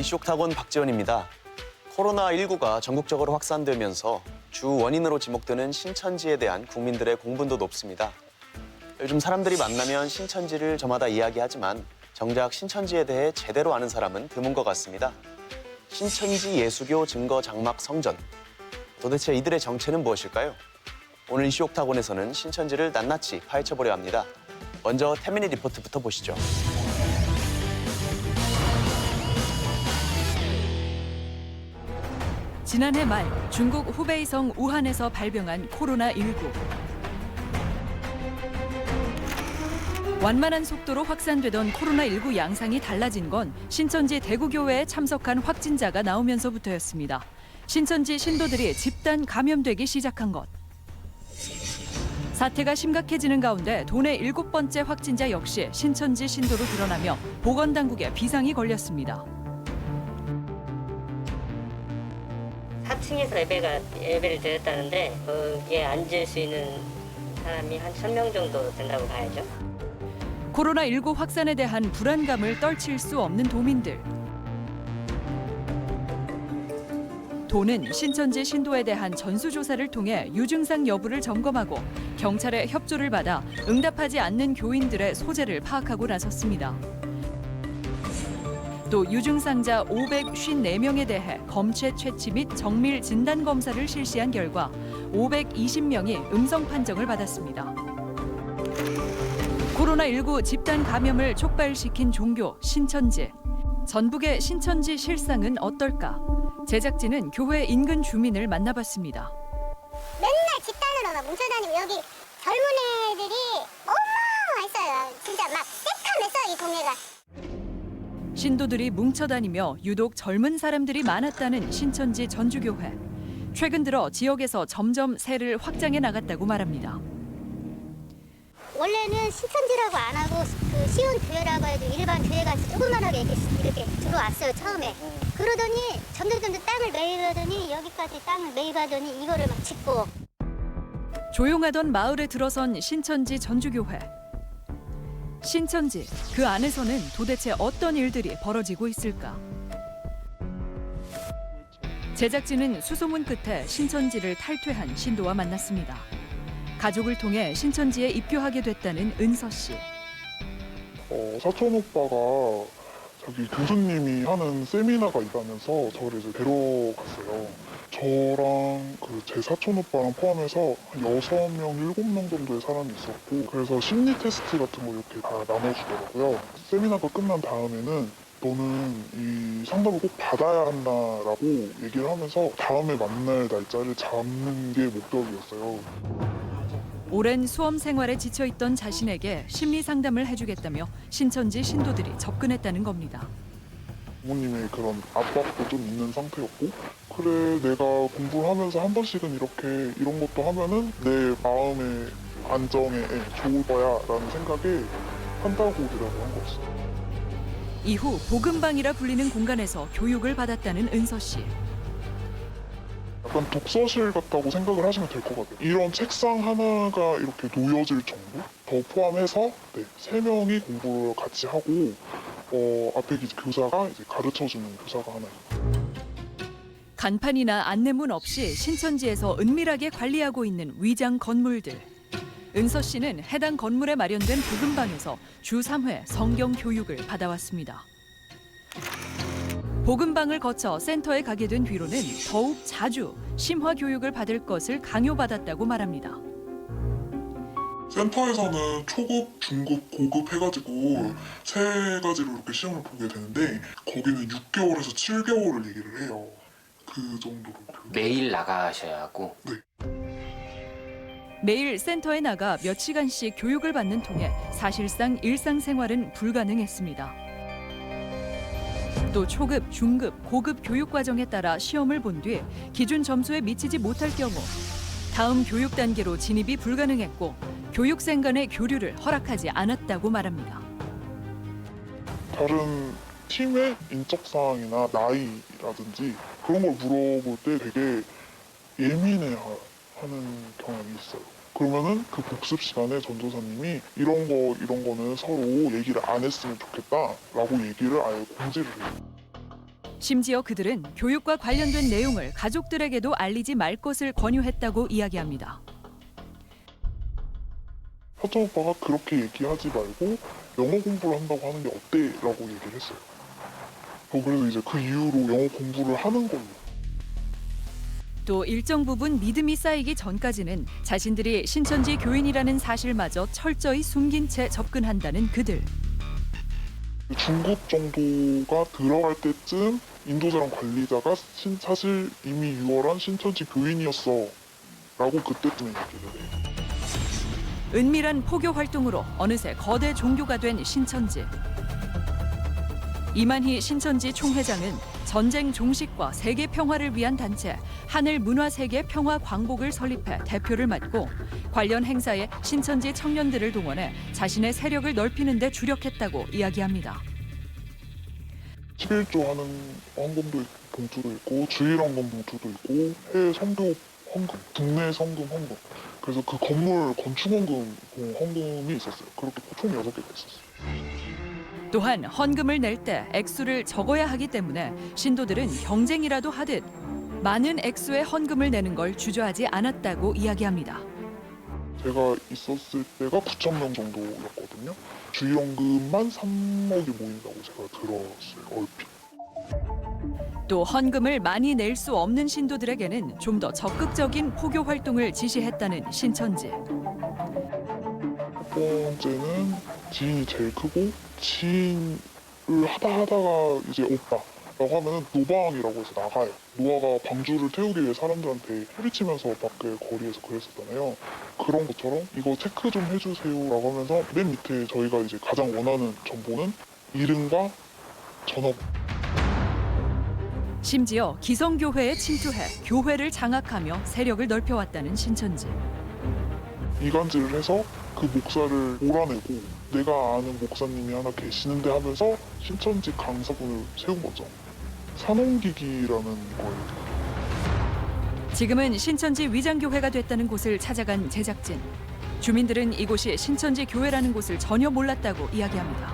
이슈옥타곤 박지원입니다. 코로나19가 전국적으로 확산되면서 주 원인으로 지목되는 신천지에 대한 국민들의 공분도 높습니다. 요즘 사람들이 만나면 신천지를 저마다 이야기하지만 정작 신천지에 대해 제대로 아는 사람은 드문 것 같습니다. 신천지 예수교 증거 장막 성전. 도대체 이들의 정체는 무엇일까요? 오늘 이슈옥타곤에서는 신천지를 낱낱이 파헤쳐보려 합니다. 먼저 태민이 리포트부터 보시죠. 지난해 말 중국 후베이성 우한에서 발병한 코로나19. 완만한 속도로 확산되던 코로나19 양상이 달라진 건 신천지 대구교회에 참석한 확진자가 나오면서부터였습니다. 신천지 신도들이 집단 감염되기 시작한 것. 사태가 심각해지는 가운데 도내 7번째 확진자 역시 신천지 신도로 드러나며 보건당국에 비상이 걸렸습니다. 4층에서 예배를 드렸다는데 거기에 앉을 수 있는 사람이 한 1,000명 정도 된다고 봐야죠. 코로나19 확산에 대한 불안감을 떨칠 수 없는 도민들. 도는 신천지 신도에 대한 전수조사를 통해 유증상 여부를 점검하고 경찰의 협조를 받아 응답하지 않는 교인들의 소재를 파악하고 나섰습니다. 또 유증상자 554명에 대해 검체 채취 및 정밀 진단 검사를 실시한 결과 520명이 음성 판정을 받았습니다. 코로나19 집단 감염을 촉발시킨 종교 신천지. 전북의 신천지 실상은 어떨까? 제작진은 교회 인근 주민을 만나봤습니다. 맨날 집단으로 막 뭉쳐다니고 여기 젊은 애들이 어마어마했어요. 진짜 막 새카맸어 이 동네가. 신도들이 뭉쳐다니며 유독 젊은 사람들이 많았다는 신천지 전주교회. 최근 들어 지역에서 점점 세를 확장해 나갔다고 말합니다. 원래는 신천지라고 안 하고 그 시온 교회라고 해도 일반 교회가 조그만하게 이렇게 들어왔어요 처음에. 그러더니 점점 땅을 매입하더니 여기까지 땅을 매입하더니 이거를 막 짓고. 조용하던 마을에 들어선 신천지 전주교회. 신천지, 그 안에서는 도대체 어떤 일들이 벌어지고 있을까? 제작진은 수소문 끝에 신천지를 탈퇴한 신도와 만났습니다. 가족을 통해 신천지에 입교하게 됐다는 은서 씨. 사촌 오빠가 자기 교수님이 하는 세미나가 있다면서 저를 이제 데려갔어요. 저랑 제 사촌 오빠랑 포함해서 한 6명, 7명 정도의 사람이 있었고, 그래서 심리 테스트 같은 거 이렇게 다 나눠주더라고요. 세미나가 끝난 다음에는 너는 이 상담을 꼭 받아야 한다라고 얘기를 하면서 다음에 만날 날짜를 잡는 게 목적이었어요. 오랜 수험 생활에 지쳐있던 자신에게 심리 상담을 해주겠다며 신천지 신도들이 접근했다는 겁니다. 부모님의 그런 압박도 좀 있는 상태였고, 그래 내가 공부를 하면서 한 번씩은 이렇게 이런 것도 하면은 내 마음의 안정에 좋을 거야 라는 생각에 한다고 대답을 한 거였어요. 이후 복음방이라 불리는 공간에서 교육을 받았다는 은서 씨. 약간 독서실 같다고 생각을 하시면 될 것 같아요. 이런 책상 하나가 이렇게 놓여질 정도? 더 포함해서 3명이 공부를 같이 하고 앞에 교사가 이제 가르쳐주는 교사가 하나 있고. 간판이나 안내문 없이 신천지에서 은밀하게 관리하고 있는 위장 건물들. 은서 씨는 해당 건물에 마련된 복음방에서 주 3회 성경 교육을 받아왔습니다. 복음방을 거쳐 센터에 가게 된 뒤로는 더욱 자주 심화 교육을 받을 것을 강요받았다고 말합니다. 센터에서는 초급, 중급, 고급 해가지고 3가지로 이렇게 시험을 보게 되는데 거기는 6개월에서 7개월을 얘기를 해요. 그 정도로. 매일 나가셔야 하고. 네. 매일 센터에 나가 몇 시간씩 교육을 받는 통에 사실상 일상생활은 불가능했습니다. 또 초급, 중급, 고급 교육 과정에 따라 시험을 본 뒤 기준 점수에 미치지 못할 경우 다음 교육 단계로 진입이 불가능했고 교육생 간의 교류를 허락하지 않았다고 말합니다. 다른 팀의 인적사항이나 나이라든지 그런 걸 물어볼 때 되게 예민해 하는 경향이 있어요. 그러면은 그 복습 시간에 전도사님이 이런 거는 서로 얘기를 안 했으면 좋겠다라고 얘기를 아예 공지를 해요. 심지어 그들은 교육과 관련된 내용을 가족들에게도 알리지 말 것을 권유했다고 이야기합니다. 사촌 오빠가 그렇게 얘기하지 말고 영어 공부를 한다고 하는 게 어때? 라고 얘기를 했어요. 그래서 이제 그 이후로 영어 공부를 하는 걸로. 또 일정 부분 믿음이 쌓이기 전까지는 자신들이 신천지 교인이라는 사실마저 철저히 숨긴 채 접근한다는 그들. 중급 정도가 들어갈 때쯤 인도자랑 관리자가 사실 이미 유월한 신천지 교인이었어 라고 그때쯤에 얘기를 해요. 은밀한 포교 활동으로 어느새 거대 종교가 된 신천지. 이만희 신천지 총회장은 전쟁 종식과 세계 평화를 위한 단체 하늘문화세계 평화광복을 설립해 대표를 맡고 관련 행사에 신천지 청년들을 동원해 자신의 세력을 넓히는 데 주력했다고 이야기합니다. 11조 하는 헌금도 봉투도 있고 주일 헌금 봉투도 있고 해외 선교 헌금, 국내 성금 헌금. 그래서 그 건물 건축 헌금 헌금이 있었어요. 그렇게 총 6개가 있었어요. 또한 헌금을 낼 때 액수를 적어야 하기 때문에 신도들은 경쟁이라도 하듯 많은 액수의 헌금을 내는 걸 주저하지 않았다고 이야기합니다. 제가 있었을 때가 9,000명 정도였거든요. 주일 헌금만 3억이 모인다고 제가 들었어요. 얼핏. 또 헌금을 많이 낼 수 없는 신도들에게는 좀 더 적극적인 포교 활동을 지시했다는 신천지. 첫 번째는 지인이 제일 크고 지인을 하다가 이제 없다라고 하면 노방이라고 해서 나가요. 노아가 방주를 태우기 위해 사람들한테 소리치면서 밖에 거리에서 그랬었잖아요. 그런 것처럼 이거 체크 좀 해주세요라고 하면서 맨 밑에 저희가 이제 가장 원하는 정보는 이름과 전화번호. 심지어 기성교회에 침투해 교회를 장악하며 세력을 넓혀왔다는 신천지. 이간질을 해서 그 목사를 몰아내고 내가 아는 목사님이 하나 계시는데 하면서 신천지 강사분을 세운 거죠. 산홍기기라는 거예요. 지금은 신천지 위장교회가 됐다는 곳을 찾아간 제작진. 주민들은 이곳이 신천지 교회라는 곳을 전혀 몰랐다고 이야기합니다.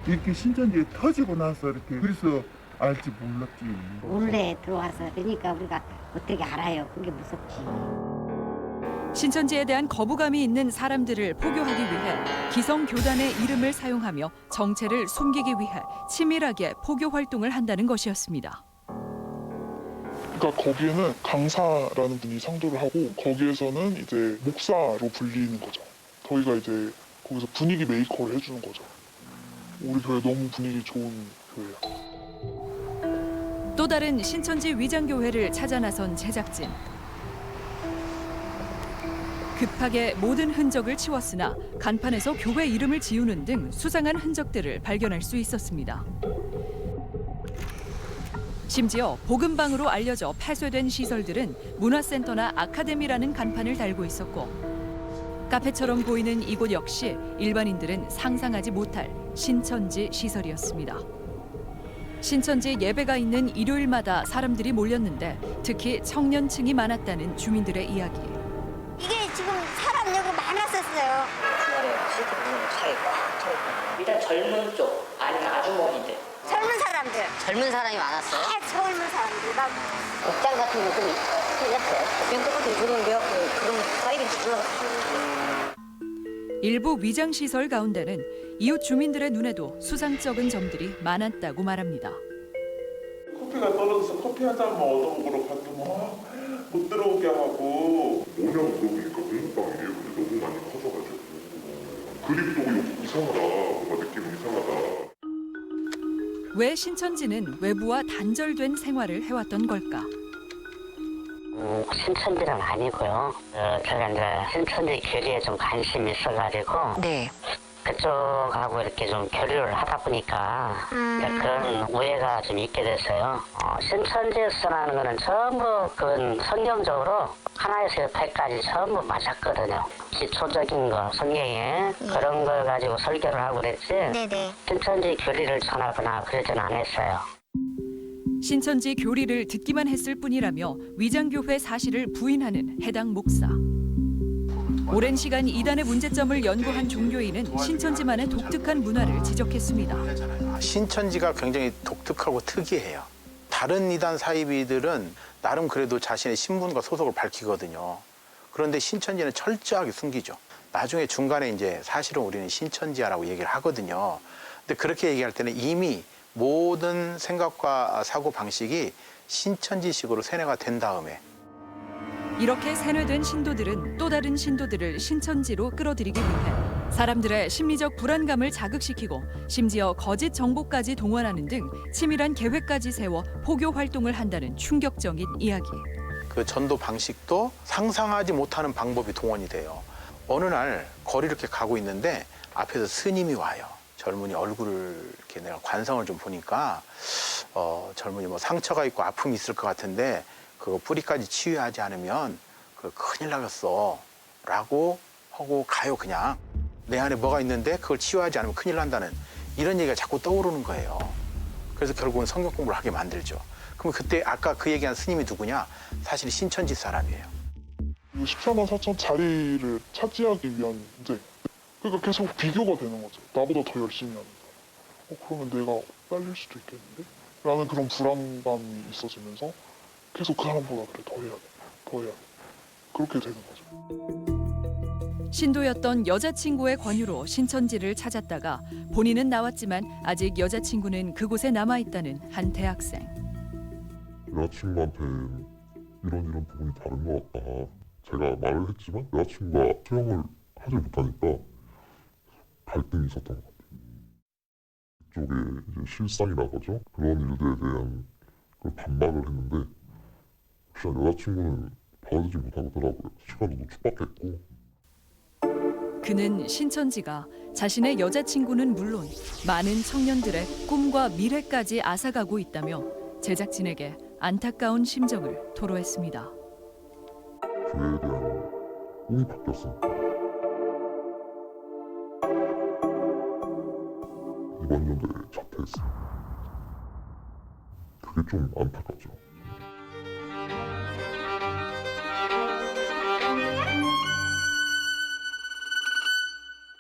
이렇게 신천지에 터지고 나서 이렇게 그래서 알지 몰랐지. 몰래 들어와서 그러니까 우리가 어떻게 알아요. 그게 무섭지. 신천지에 대한 거부감이 있는 사람들을 포교하기 위해 기성교단의 이름을 사용하며 정체를 숨기기 위해 치밀하게 포교 활동을 한다는 것이었습니다. 그러니까 거기에는 강사라는 분이 상도를 하고 거기에서는 이제 목사로 불리는 거죠. 저희가 이제 거기서 분위기 메이커를 해주는 거죠. 우리 교회 너무 분위기 좋은 교회야. 또 다른 신천지 위장교회를 찾아 나선 제작진. 급하게 모든 흔적을 치웠으나 간판에서 교회 이름을 지우는 등 수상한 흔적들을 발견할 수 있었습니다. 심지어 복음방으로 알려져 폐쇄된 시설들은 문화센터나 아카데미라는 간판을 달고 있었고 카페처럼 보이는 이곳 역시 일반인들은 상상하지 못할 신천지 시설이었습니다. 신천지 예배가 있는 일요일마다 사람들이 몰렸는데 특히 청년층이 많았다는 주민들의 이야기. 이게 지금 사람 여기 많았었어요. 주말에 시트는 차에 꽉 차있고 일단 젊은 쪽 아니면 아주머니들 젊은 사람들. 젊은 사람이 많았어요. 젊은 사람들. 막 옷장 같은 거 좀 틀렸어요. 그냥 똑같은 그런데요. 그런 사이렌 들어가서 일부 위장 시설 가운데는 이웃 주민들의 눈에도 수상쩍은 점들이 많았다고 말합니다. 커피가 떨어져서 커피 한 잔만 얻어먹으러 갔더만 못 들어오게 하고 뭐냐고 물어보니까 공부방이에요. 근데 너무 많이 커져가지고 그림도 이상하다. 뭔가 느낌이 이상하다. 왜 신천지는 외부와 단절된 생활을 해왔던 걸까? 신천지는 아니고요. 제가 이제 신천지 교리에 좀 관심이 있어가지고 네. 그쪽하고 이렇게 좀 교류를 하다 보니까 이제 그런 오해가 좀 있게 됐어요. 신천지에서라는 거는 전부 그 성경적으로 하나에서 6회까지 전부 맞았거든요. 기초적인 거 성경에 그런 걸 가지고 설교를 하고 그랬지 네네. 신천지 교리를 전하거나 그러진 않았어요. 신천지 교리를 듣기만 했을 뿐이라며 위장교회 사실을 부인하는 해당 목사. 오랜 시간 이단의 문제점을 연구한 종교인은 신천지만의 독특한 문화를 지적했습니다. 신천지가 굉장히 독특하고 특이해요. 다른 이단 사이비들은 나름 그래도 자신의 신분과 소속을 밝히거든요. 그런데 신천지는 철저하게 숨기죠. 나중에 중간에 이제 사실은 우리는 신천지야라고 얘기를 하거든요. 근데 그렇게 얘기할 때는 이미 모든 생각과 사고 방식이 신천지식으로 세뇌가 된 다음에 이렇게 세뇌된 신도들은 또 다른 신도들을 신천지로 끌어들이기 위해 사람들의 심리적 불안감을 자극시키고 심지어 거짓 정보까지 동원하는 등 치밀한 계획까지 세워 포교 활동을 한다는 충격적인 이야기. 그 전도 방식도 상상하지 못하는 방법이 동원이 돼요. 어느 날 거리를 이렇게 가고 있는데 앞에서 스님이 와요. 젊은이 얼굴을 이렇게 내가 관성을 좀 보니까 젊은이 뭐 상처가 있고 아픔이 있을 것 같은데 그거 뿌리까지 치유하지 않으면 그 큰일 나겠어 라고 하고 가요. 그냥 내 안에 뭐가 있는데 그걸 치유하지 않으면 큰일 난다는 이런 얘기가 자꾸 떠오르는 거예요. 그래서 결국은 성경 공부를 하게 만들죠. 그럼 그때 아까 그 얘기한 스님이 누구냐? 사실 신천지 사람이에요. 14만 4천 자리를 차지하기 위한 문제. 그러니까 계속 비교가 되는 거죠. 나보다 더 열심히 하는 사람. 그러면 내가 딸릴 수도 있겠는데? 라는 그런 불안감이 있어지면서 계속 그 사람보다 그래 더 해야 돼. 더 해야 돼. 그렇게 되는 거죠. 신도였던 여자친구의 권유로 신천지를 찾았다가 본인은 나왔지만 아직 여자친구는 그곳에 남아있다는 한 대학생. 여자친구한테는 이런 부분이 다른 것 같다. 제가 말을 했지만 여자친구가 수용을 하지 못하니까 갈등이 있었던 것 같아요. 그쪽에 이제 실상이라고 하죠. 그런 일들에 대한 그 반박을 했는데 혹시 여자친구는 받아들이지 못하더라고요. 시간도 촉박했고. 그는 신천지가 자신의 여자친구는 물론 많은 청년들의 꿈과 미래까지 앗아가고 있다며 제작진에게 안타까운 심정을 토로했습니다. 교회에 대한 꿈이 바뀌었으니까 이번 연도에 자퇴했어요. 그게 좀 안타깝죠.